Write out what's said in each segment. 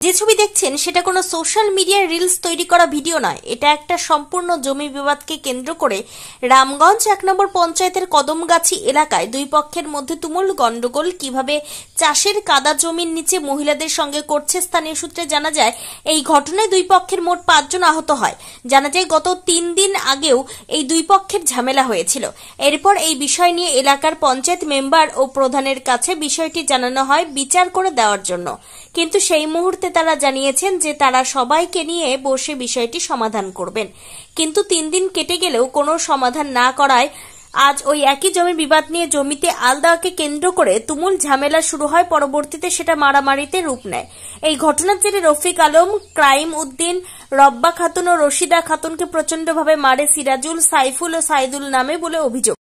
যে ছবি দেখছেন সেটা কোনো সোশ্যাল মিডিয়ায় রিলস তৈরি করা ভিডিও নয়। এটা একটা সম্পূর্ণ জমি বিবাদকে কেন্দ্র করে রামগঞ্জ ১ নম্বর পঞ্চায়েতের কদমগাছি এলাকায় দুই পক্ষের মধ্যে তুমুল গন্ডগোল। কিভাবে চাষের কাদা জমির নিচে মহিলাদের সঙ্গে করছে স্থানীয় সূত্রে জানা যায়, এই ঘটনায় দুই পক্ষের মোট ৫ জন আহত হয়। জানা যায় গত ৩ দিন আগেও এই দুই পক্ষের ঝামেলা হয়েছিল। এরপর এই বিষয় নিয়ে এলাকার পঞ্চায়েত মেম্বার ও প্রধানের কাছে বিষয়টি জানানো হয় বিচার করে দেওয়ার জন্য, কিন্তু সেই মুহূর্তে তারা জানিয়েছেন যে তারা সবাইকে নিয়ে বসে বিষয়টি সমাধান করবেন। কিন্তু ৩ দিন কেটে গেলেও কোনো সমাধান না করায় আজ ওই একই জমি বিবাদ নিয়ে জমিতে আল দেওয়াকে কেন্দ্র করে তুমুল ঝামেলা শুরু হয়। পরবর্তীতে সেটা মারামারিতে রূপ নেয়। এই ঘটনার জেরে রফিক আলম, ক্রাইম উদ্দিন, রব্বা খাতুন ও রশিদা খাতুনকে প্রচন্ডভাবে মারে সিরাজুল, সাইফুল ও সাইদুল নামে বলে অভিযোগ।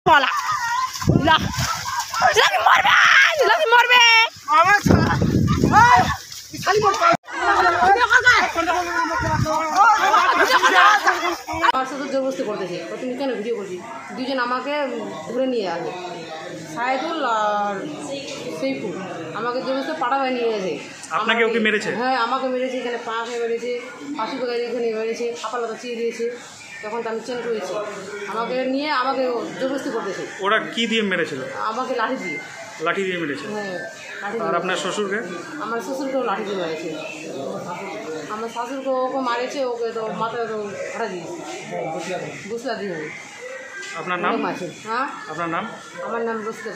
আমার সাথে জবরদস্তি করতেছে, তুমি কেন ভিডিও করছি? দুজন আমাকে ধরে নিয়ে আসে, সাইদুল আর সেইফুল আমাকে জবরদস্তি পাড়ায় নিয়ে আসে। আপনাকে ওকে মেরেছে? হ্যাঁ, আমাকে মেরেছে, এখানে পা খেয়ে মেরেছে, পাশে তো এখানে মেরেছে, হাপালাতা চিয়ে দিয়েছে। তখন তো আমি চেন করেছি, আমাকে নিয়ে আমাকে জবরদস্তি করতেছে। ওরা কি দিয়ে মেরেছিল? আমাকে লাঠি দিয়ে। লাঠি দিয়ে মেরেছে? হ্যাঁ, লাঠি। আর আপনার শ্বশুরকে? আমার শ্বশুরকেও লাঠি দিয়ে মেরেছে। আমার শাশুড়কে ওকে মারেছে, ওকে তো মাথায় তো ফাটা দিয়েছে, বুসলা দিয়ে। আপনার নাম? হ্যাঁ, আপনার নাম? আমার নাম রশিদা।